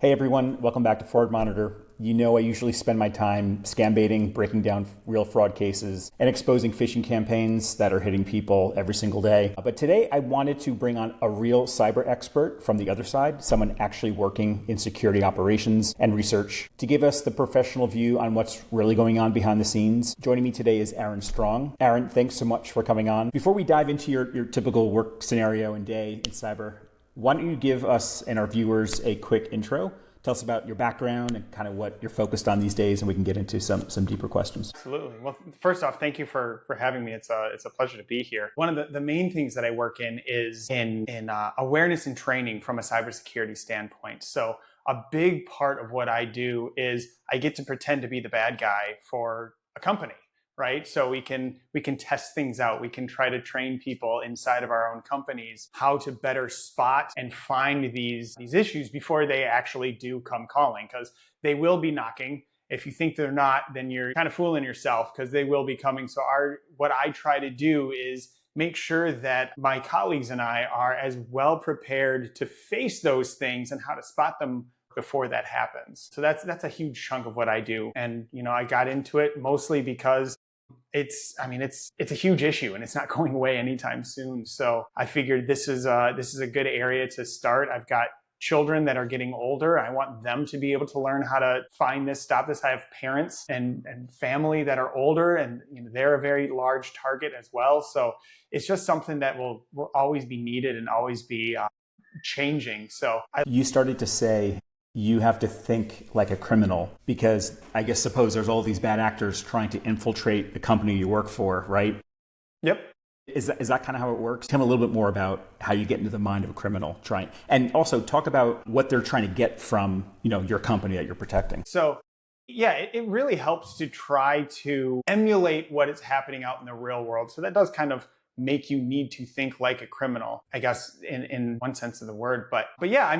Hey everyone, welcome back to Fraud Monitor. You know I usually spend my time scam baiting, breaking down real fraud cases, and exposing phishing campaigns that are hitting people every single day. But today I wanted to bring on a real cyber expert from the other side, someone actually working in security operations and research, to give us the professional view on what's really going on behind the scenes. Joining me today is Aaron Strong. Aaron, thanks so much for coming on. Before we dive into your typical work scenario and day in cyber, why don't you give us and our viewers a quick intro? Tell us about your background and kind of what you're focused on these days, and we can get into some deeper questions. Absolutely. Well, first off, thank you for having me. It's a pleasure to be here. One of the main things that I work in is in awareness and training from a cybersecurity standpoint. So a big part of what I do is I get to pretend to be the bad guy for a company. Right? So we can test things out. We can try to train people inside of our own companies how to better spot and find these issues before they actually do come calling, because they will be knocking. If you think they're not, then you're kind of fooling yourself, because they will be coming. So what I try to do is make sure that my colleagues and I are as well prepared to face those things and how to spot them before that happens. So that's a huge chunk of what I do. And I got into it mostly because it's a huge issue and it's not going away anytime soon. So I figured this is a good area to start. I've got children that are getting older. I want them to be able to learn how to find this, stop this. I have parents and family that are older, and they're a very large target as well. So it's just something that will always be needed and always be changing. So you started to say you have to think like a criminal, because I suppose there's all these bad actors trying to infiltrate the company you work for, right? Yep. Is that kind of how it works? Tell me a little bit more about how you get into the mind of a criminal, and also talk about what they're trying to get from your company that you're protecting. So yeah, it really helps to try to emulate what is happening out in the real world. So that does kind of make you need to think like a criminal, I guess, in one sense of the word. But yeah,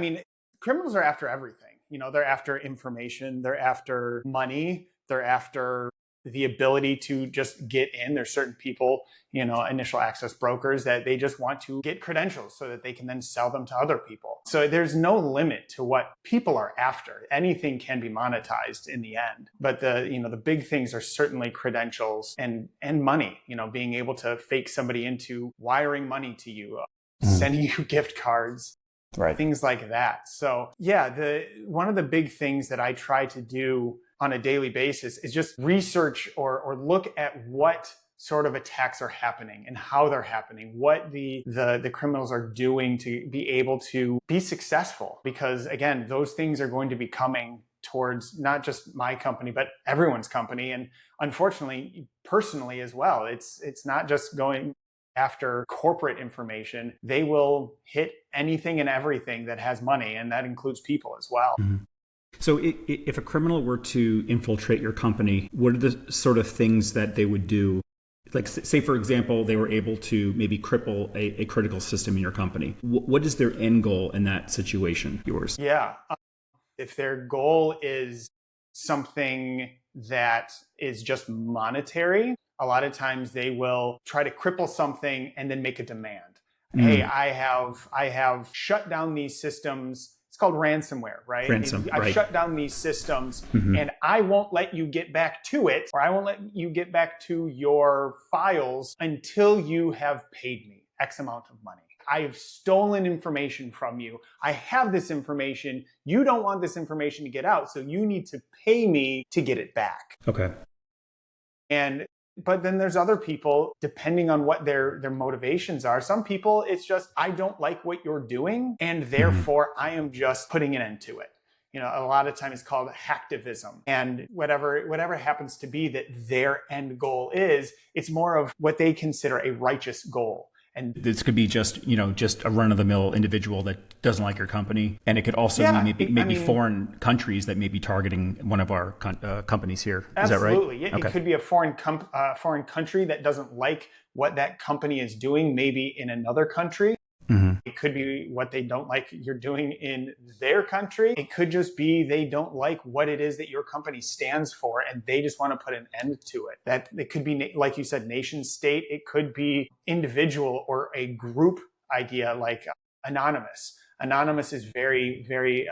criminals are after everything. They're after information, they're after money, they're after the ability to just get in. There's certain people, initial access brokers, that they just want to get credentials so that they can then sell them to other people. So there's no limit to what people are after. Anything can be monetized in the end. But the big things are certainly credentials and money, being able to fake somebody into wiring money to you, sending you gift cards, right, things like that. So yeah, one of the big things that I try to do on a daily basis is just research or look at what sort of attacks are happening and how they're happening, what the criminals are doing to be able to be successful. Because again, those things are going to be coming towards not just my company, but everyone's company. And unfortunately, personally as well, it's not just going after corporate information. They will hit anything and everything that has money, and that includes people as well. Mm-hmm. So if a criminal were to infiltrate your company, what are the sort of things that they would do? Like, say, for example, they were able to maybe cripple a critical system in your company. What is their end goal in that situation, yours? Yeah. If their goal is something that is just monetary, a lot of times they will try to cripple something and then make a demand. Hey, I have shut down these systems. It's called ransomware, right? I've shut down these systems, and I won't let you get back to it, or I won't let you get back to your files until you have paid me X amount of money. I have stolen information from you. I have this information. You don't want this information to get out, so you need to pay me to get it back. Okay. But then there's other people, depending on what their motivations are. Some people, it's just, I don't like what you're doing, and therefore I am just putting an end to it. A lot of times it's called hacktivism. And whatever happens to be that their end goal is, it's more of what they consider a righteous goal. And this could be just a run-of-the-mill individual that doesn't like your company. And it could also be maybe foreign countries that may be targeting one of our companies here. Is that right? Absolutely. Yeah, okay. It could be a foreign country that doesn't like what that company is doing, maybe in another country. It could be what they don't like you're doing in their country. It could just be they don't like what it is that your company stands for, and they just want to put an end to it. That it could be, like you said, nation state. It could be individual or a group idea like anonymous. Anonymous is very, very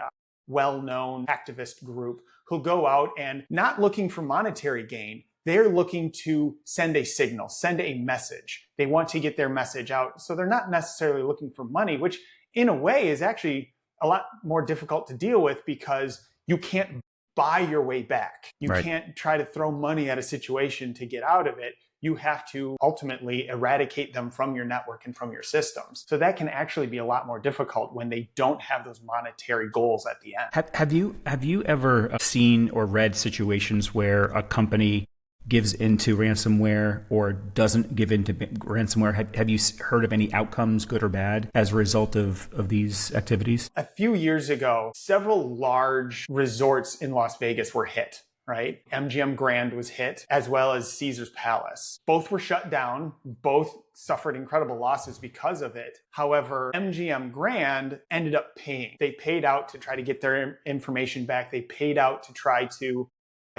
well-known activist group who'll go out and not looking for monetary gain. They're looking to send a signal, send a message. They want to get their message out. So they're not necessarily looking for money, which in a way is actually a lot more difficult to deal with because you can't buy your way back. You can't try to throw money at a situation to get out of it. You have to ultimately eradicate them from your network and from your systems. So that can actually be a lot more difficult when they don't have those monetary goals at the end. Have you ever seen or read situations where a company gives into ransomware or doesn't give into ransomware? Have you heard of any outcomes, good or bad, as a result of these activities? A few years ago, several large resorts in Las Vegas were hit. Right? MGM Grand was hit, as well as Caesars Palace. Both were shut down. Both suffered incredible losses because of it. However, MGM Grand ended up paying. They paid out to try to get their information back. They paid out to try to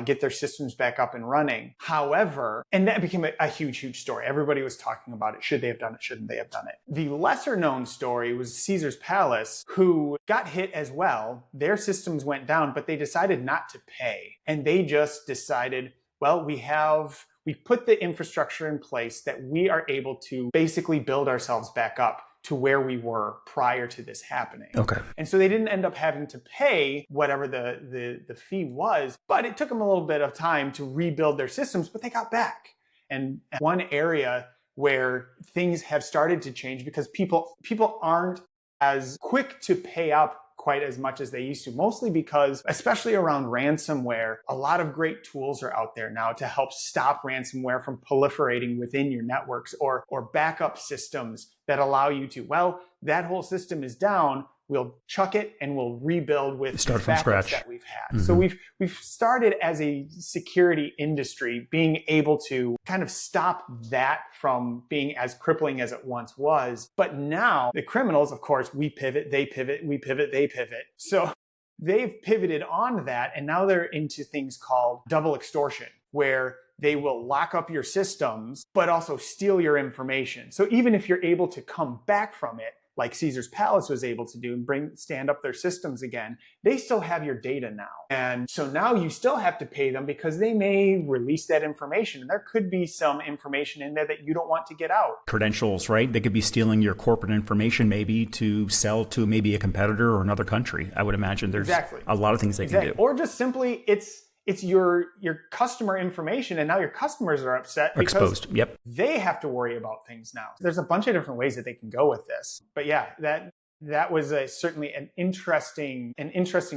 get their systems back up and running. However, and that became a huge, huge story. Everybody was talking about it. Should they have done it? Shouldn't they have done it? The lesser known story was Caesars Palace, who got hit as well. Their systems went down, but they decided not to pay. And they just decided, well, we've put the infrastructure in place that we are able to basically build ourselves back up to where we were prior to this happening. Okay. And so they didn't end up having to pay whatever the fee was, but it took them a little bit of time to rebuild their systems, but they got back. And one area where things have started to change because people aren't as quick to pay up quite as much as they used to, mostly because, especially around ransomware, a lot of great tools are out there now to help stop ransomware from proliferating within your networks or backup systems that allow you to, well, that whole system is down, we'll chuck it and we'll rebuild with start from scratch that we've had. So we've started as a security industry being able to kind of stop that from being as crippling as it once was. But now the criminals, of course, we pivot, they pivot, we pivot, they pivot. So they've pivoted on that, and now they're into things called double-extortion, where they will lock up your systems, but also steal your information. So even if you're able to come back from it, like Caesars Palace was able to do and stand up their systems again, they still have your data now. And so now you still have to pay them because they may release that information. And there could be some information in there that you don't want to get out. Credentials, right? They could be stealing your corporate information maybe to sell to maybe a competitor or another country. I would imagine there's a lot of things they can do. Or just simply it's your customer information, and now your customers are upset because exposed. Yep. They have to worry about things now. There's a bunch of different ways that they can go with this. But yeah, that was certainly an interesting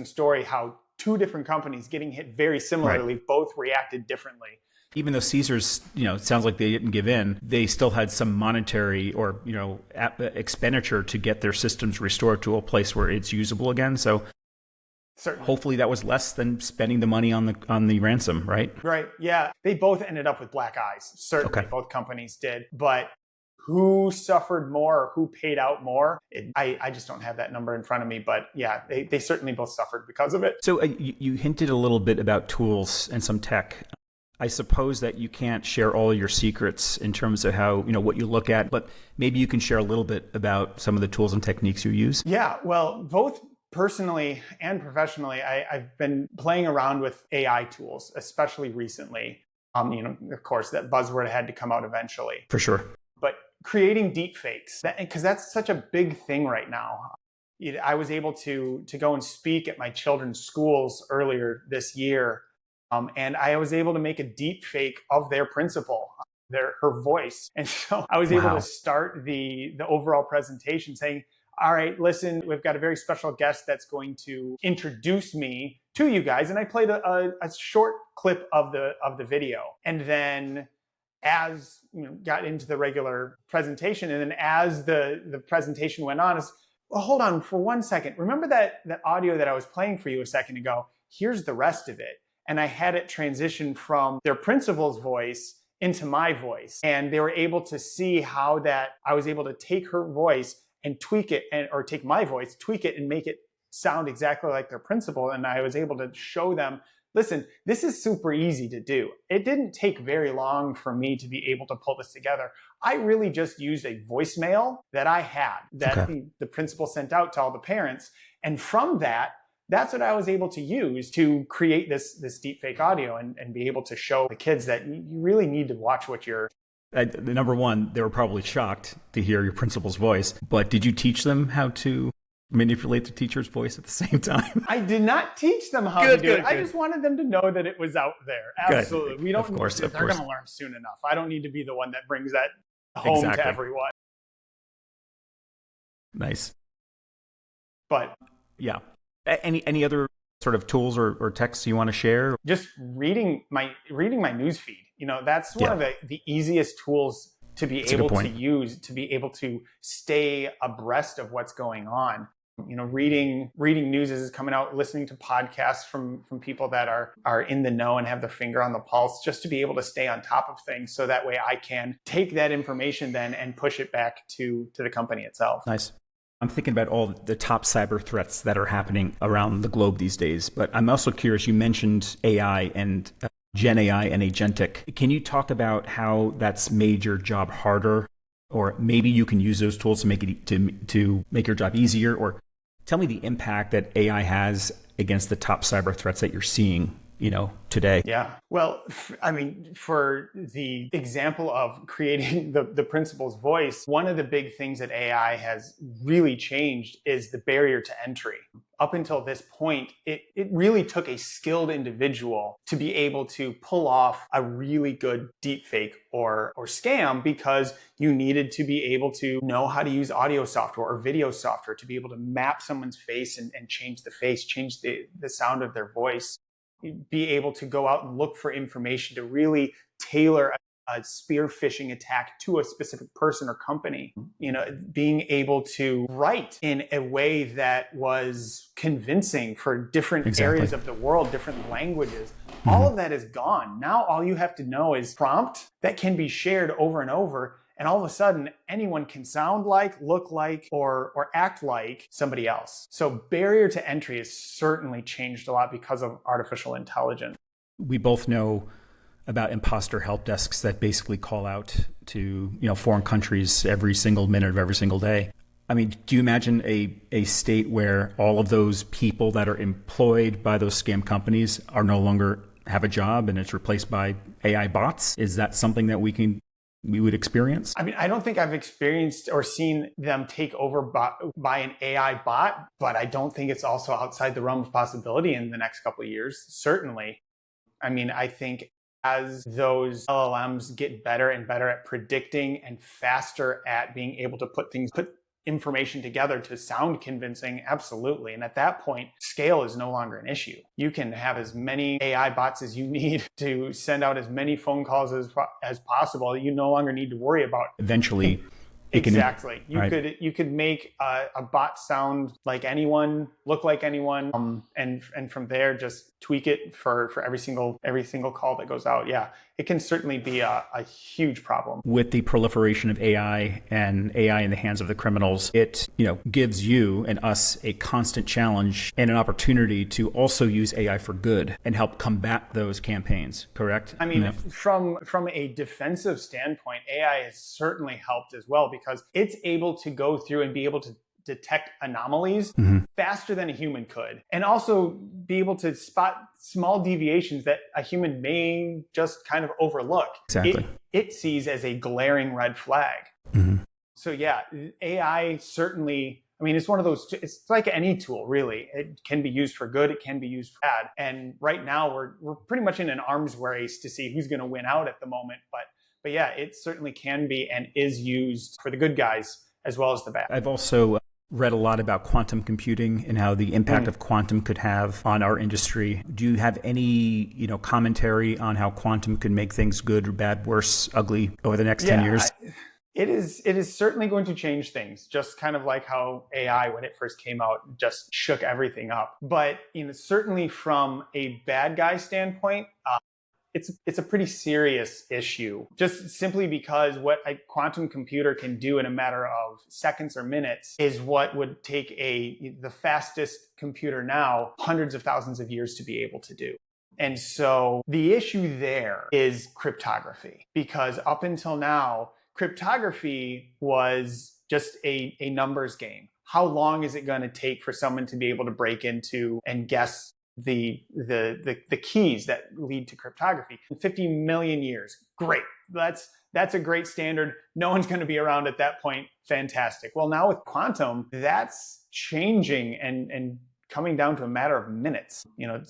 story how two different companies getting hit very similarly both reacted differently. Even though Caesars, it sounds like they didn't give in, they still had some monetary or, expenditure to get their systems restored to a place where it's usable again. So certainly, hopefully that was less than spending the money on the ransom, right? Right. Yeah. They both ended up with black eyes. Certainly, okay. Both companies did. But who suffered more or who paid out more? I just don't have that number in front of me. But yeah, they certainly both suffered because of it. So you hinted a little bit about tools and some tech. I suppose that you can't share all your secrets in terms of how, what you look at, but maybe you can share a little bit about some of the tools and techniques you use. Yeah. Well, both personally and professionally, I've been playing around with AI tools, especially recently. Of course, that buzzword had to come out eventually. For sure. But creating deepfakes, because that's such a big thing right now. I was able to go and speak at my children's schools earlier this year, and I was able to make a deepfake of their principal, her voice. And so I was able to start the overall presentation saying, all right, listen, we've got a very special guest that's going to introduce me to you guys. And I played a short clip of the video. And then as got into the regular presentation, and then as the presentation went on, well, hold on for 1 second. Remember that audio that I was playing for you a second ago? Here's the rest of it. And I had it transition from their principal's voice into my voice. And they were able to see how that I was able to take her voice and tweak it, or take my voice, tweak it and make it sound exactly like their principal. And I was able to show them, listen, this is super easy to do. It didn't take very long for me to be able to pull this together. I really just used a voicemail that I had that the principal sent out to all the parents. And from that, That's what I was able to use to create this deepfake audio and be able to show the kids that you really need to watch what you're. Number one, they were probably shocked to hear your principal's voice, but did you teach them how to manipulate the teacher's voice at the same time? I did not teach them how to do it. I just wanted them to know that it was out there. Absolutely. Good. We don't. Of course. They're going to learn soon enough. I don't need to be the one that brings that home to everyone. Nice. But yeah, any other sort of tools or texts you want to share? Just reading my news feed. That's one of the easiest tools to be able to use, to be able to stay abreast of what's going on. Reading news as it's coming out, listening to podcasts from people that are in the know and have their finger on the pulse, just to be able to stay on top of things. So that way I can take that information then and push it back to the company itself. Nice. I'm thinking about all the top cyber threats that are happening around the globe these days, but I'm also curious, you mentioned AI and Gen AI and agentic. Can you talk about how that's made your job harder, or maybe you can use those tools to make it to make your job easier, or tell me the impact that AI has against the top cyber threats that you're seeing, today? Yeah. Well, for the example of creating the principal's voice, one of the big things that AI has really changed is the barrier to entry. Up until this point, it really took a skilled individual to be able to pull off a really good deepfake or scam, because you needed to be able to know how to use audio software or video software to be able to map someone's face and change the face, change the sound of their voice, be able to go out and look for information to really tailor a spear phishing attack to a specific person or company. Being able to write in a way that was convincing for different areas of the world, different languages. All of that is gone. Now all you have to know is prompt that can be shared over and over. And all of a sudden, anyone can sound like, look like, or act like somebody else. So barrier to entry has certainly changed a lot because of artificial intelligence. We both know about imposter help desks that basically call out to foreign countries every single minute of every single day. I mean, do you imagine a state where all of those people that are employed by those scam companies are no longer have a job and it's replaced by AI bots? Is that something that we would experience? I don't think I've experienced or seen them take over by an AI bot, but I don't think it's also outside the realm of possibility in the next couple of years. Certainly. I think as those LLMs get better and better at predicting and faster at being able to put information together to sound convincing, absolutely. And at that point, scale is no longer an issue. You can have as many AI bots as you need to send out as many phone calls as possible. You no longer need to worry about eventually. Exactly. You could make a bot sound like anyone, look like anyone, and from there just tweak it for every single call that goes out. Yeah, it can certainly be a huge problem. With the proliferation of AI and AI in the hands of the criminals, it gives you and us a constant challenge and an opportunity to also use AI for good and help combat those campaigns. Correct? From a defensive standpoint, AI has certainly helped as well, because it's able to go through and be able to detect anomalies faster than a human could, and also be able to spot small deviations that a human may just kind of overlook. Exactly. It sees as a glaring red flag. So yeah, AI certainly, it's one of those, it's like any tool, really. It can be used for good, it can be used for bad. And right now we're pretty much in an arms race to see who's going to win out at the moment. But yeah, it certainly can be and is used for the good guys as well as the bad. I've also read a lot about quantum computing and how the impact of quantum could have on our industry. Do you have any, commentary on how quantum could make things good or bad, worse, ugly over the next 10 years? It is certainly going to change things, just kind of like how AI, when it first came out, just shook everything up. But certainly from a bad guy standpoint, it's a pretty serious issue, just simply because what a quantum computer can do in a matter of seconds or minutes is what would take the fastest computer now hundreds of thousands of years to be able to do. And so the issue there is cryptography, because up until now, cryptography was just a numbers game. how long is it going to take for someone to be able to break into and guess the keys that lead to cryptography? In 50 million years. Great. That's a great standard. No one's going to be around at that point. Fantastic. Well, now with quantum, that's changing and coming down to a matter of minutes,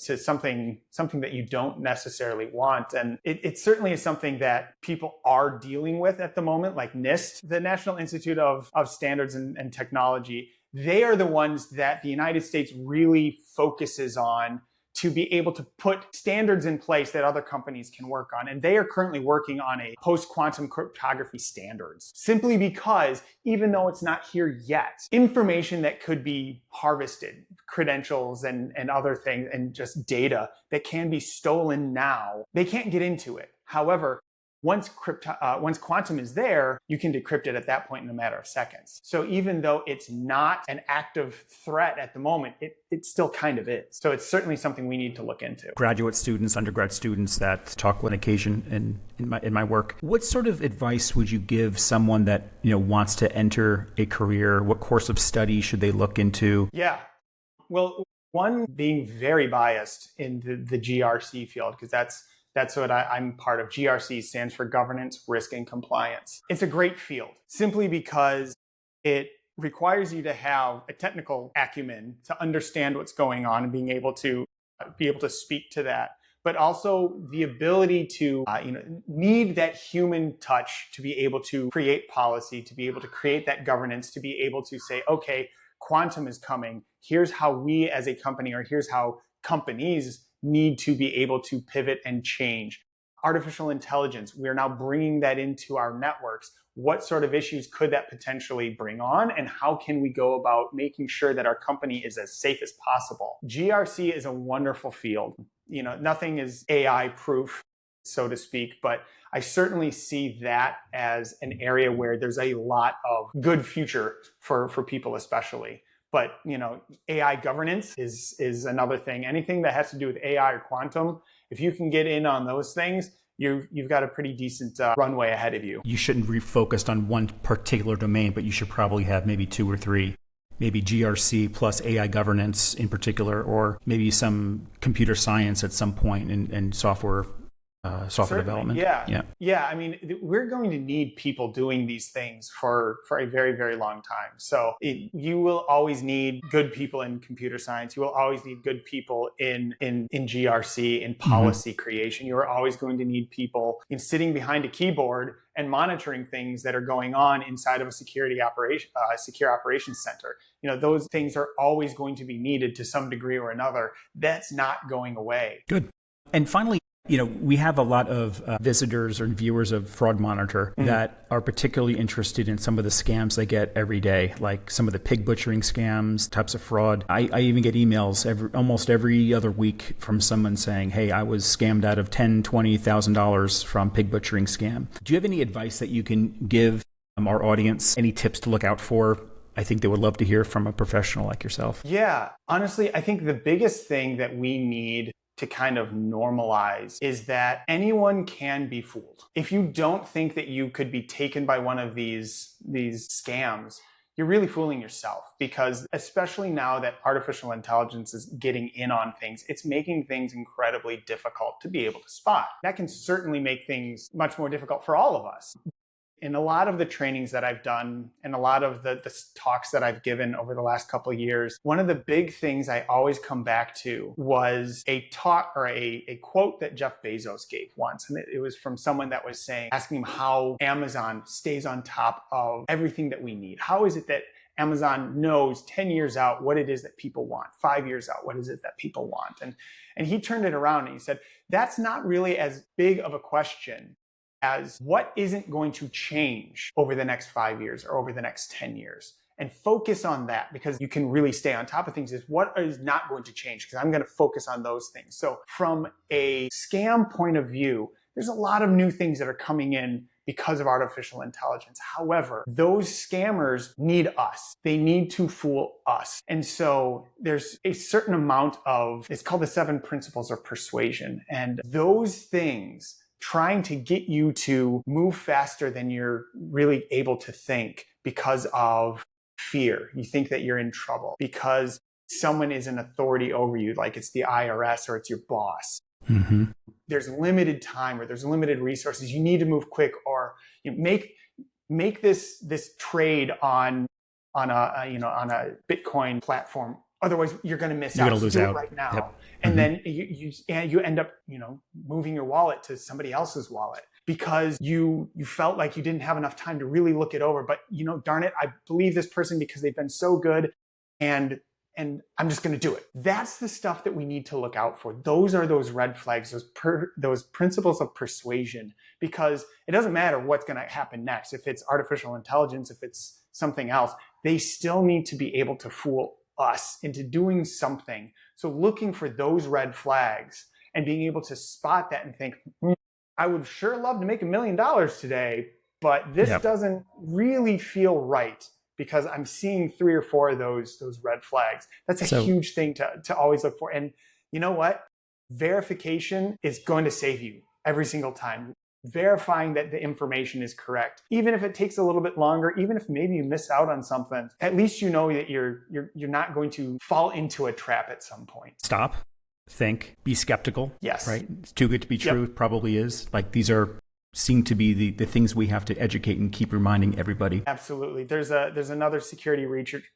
to something that you don't necessarily want. And it certainly is something that people are dealing with at the moment, like NIST, the National Institute of Standards and Technology. They are the ones that the United States really focuses on to be able to put standards in place that other companies can work on. And they are currently working on a post-quantum cryptography standards, simply because even though it's not here yet, information that could be harvested, credentials and other things, and just data that can be stolen now, they can't get into it. However, once quantum is there, you can decrypt it at that point in a matter of seconds. So even though it's not an active threat at the moment, it still kind of is. So it's certainly something we need to look into. Graduate students, undergrad students that talk on occasion in my work, what sort of advice would you give someone that wants to enter a career? What course of study should they look into? Yeah. Well, one, being very biased in the GRC field, because that's what I'm part of. GRC stands for Governance, Risk, and Compliance. It's a great field simply because it requires you to have a technical acumen to understand what's going on and being able to speak to that, but also the ability to need that human touch to be able to create policy, to be able to create that governance, to be able to say, okay, quantum is coming. Here's how we as a company, or here's how companies need to be able to pivot and change. Artificial intelligence, we're now bringing that into our networks. What sort of issues could that potentially bring on? And how can we go about making sure that our company is as safe as possible? GRC is a wonderful field. Nothing is AI proof, so to speak, but I certainly see that as an area where there's a lot of good future for people especially. But, AI governance is another thing. Anything that has to do with AI or quantum, if you can get in on those things, you've got a pretty decent runway ahead of you. You shouldn't be focused on one particular domain, but you should probably have maybe 2 or 3, maybe GRC plus AI governance in particular, or maybe some computer science at some point and software development. Yeah. I mean, we're going to need people doing these things for a very, very long time. So you will always need good people in computer science. You will always need good people in GRC, in policy creation. You are always going to need people sitting behind a keyboard and monitoring things that are going on inside of a secure operations center. Those things are always going to be needed to some degree or another. That's not going away. Good. And finally, we have a lot of visitors or viewers of Fraud Monitor that are particularly interested in some of the scams they get every day, like some of the pig butchering scams, types of fraud. I even get emails almost every other week from someone saying, hey, I was scammed out of $10,000, $20,000 from pig butchering scam. Do you have any advice that you can give our audience? Any tips to look out for? I think they would love to hear from a professional like yourself. Yeah, honestly, I think the biggest thing that we need to kind of normalize is that anyone can be fooled. If you don't think that you could be taken by one of these scams, you're really fooling yourself, because especially now that artificial intelligence is getting in on things, it's making things incredibly difficult to be able to spot. That can certainly make things much more difficult for all of us. In a lot of the trainings that I've done and a lot of the talks that I've given over the last couple of years, one of the big things I always come back to was a talk or a quote that Jeff Bezos gave once. And it was from someone that was asking him how Amazon stays on top of everything that we need. How is it that Amazon knows 10 years out what it is that people want, 5 years out, what is it that people want? And he turned it around and he said, that's not really as big of a question as what isn't going to change over the next 5 years or over the next 10 years. And focus on that, because you can really stay on top of things, is what is not going to change, because I'm going to focus on those things. So from a scam point of view, there's a lot of new things that are coming in because of artificial intelligence. However, those scammers need us. They need to fool us. And so there's a certain amount of, it's called the 7 principles of persuasion. And those things, trying to get you to move faster than you're really able to think because of fear. You think that you're in trouble because someone is an authority over you, like it's the IRS or it's your boss. Mm-hmm. There's limited time or there's limited resources. You need to move quick, or make this trade on a Bitcoin platform. Otherwise, you're going to miss out. You're going to lose out right now. Yep. And then you end up moving your wallet to somebody else's wallet because you felt like you didn't have enough time to really look it over. But darn it, I believe this person because they've been so good, and I'm just going to do it. That's the stuff that we need to look out for. Those are those red flags, those principles of persuasion, because it doesn't matter what's going to happen next. If it's artificial intelligence, if it's something else, they still need to be able to fool us into doing something. So looking for those red flags and being able to spot that and think, I would sure love to make $1 million today, but this doesn't really feel right because I'm seeing 3 or 4 of those red flags. That's a huge thing to always look for. And you know what? Verification is going to save you every single time. Verifying that the information is correct, even if it takes a little bit longer, even if maybe you miss out on something, at least you know that you're not going to fall into a trap at some point. Stop, think, be skeptical. Yes. Right? It's too good to be true. It probably is. Like these seem to be the things we have to educate and keep reminding everybody. Absolutely. There's another security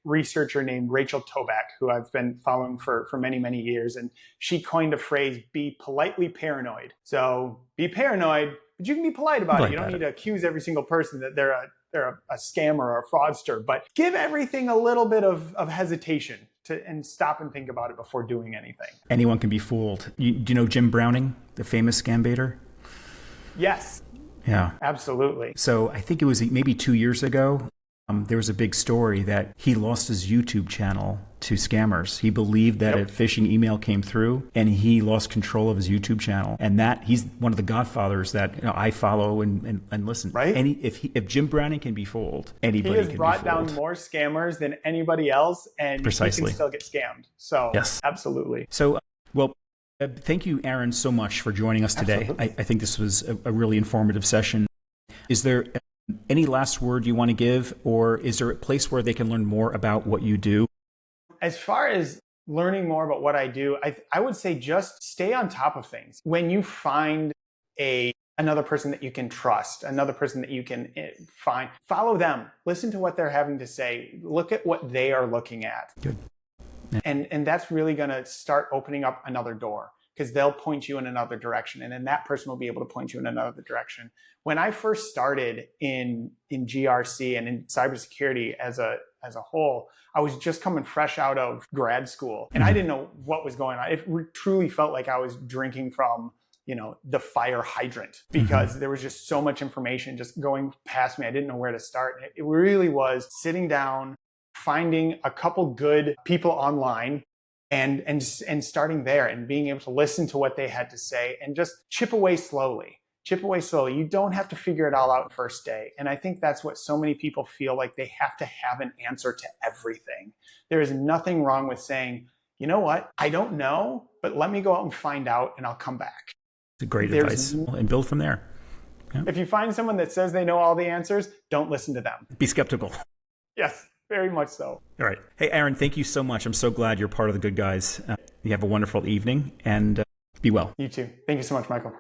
researcher named Rachel Toback, who I've been following for many, many years. And she coined a phrase, be politely paranoid. So be paranoid, but you can be polite about it. You don't need to accuse every single person that they're a scammer or a fraudster, but give everything a little bit of hesitation and stop and think about it before doing anything. Anyone can be fooled. Do you know Jim Browning, the famous scam baiter? Yes. Yeah. Absolutely. So I think it was maybe 2 years ago, there was a big story that he lost his YouTube channel to scammers. He believed that a phishing email came through and he lost control of his YouTube channel. And he's one of the godfathers that I follow and listen. Right. If Jim Browning can be down anybody can be fooled. He has brought down more scammers than anybody else, and Precisely. He can still get scammed. So yes, absolutely. So thank you, Aaron, so much for joining us today. I think this was a really informative session. Is there any last word you want to give, or is there a place where they can learn more about what you do? As far as learning more about what I do, I would say just stay on top of things. When you find another person that you can trust, another person that you can find, follow them. Listen to what they're having to say. Look at what they are looking at. Good. Yeah. And that's really going to start opening up another door, because they'll point you in another direction, and then that person will be able to point you in another direction. When I first started in GRC and in cybersecurity as a whole, I was just coming fresh out of grad school, and I didn't know what was going on. It truly felt like I was drinking from the fire hydrant, because there was just so much information just going past me. I didn't know where to start. It really was sitting down, finding a couple good people online, and starting there and being able to listen to what they had to say and just chip away slowly. You don't have to figure it all out first day. And I think that's what so many people feel like. They have to have an answer to everything. There is nothing wrong with saying, you know what, I don't know, but let me go out and find out and I'll come back. It's great advice, and build from there. Yeah. If you find someone that says they know all the answers, don't listen to them. Be skeptical. Yes. Very much so. All right. Hey, Aaron, thank you so much. I'm so glad you're part of the good guys. You have a wonderful evening, and be well. You too. Thank you so much, Michael.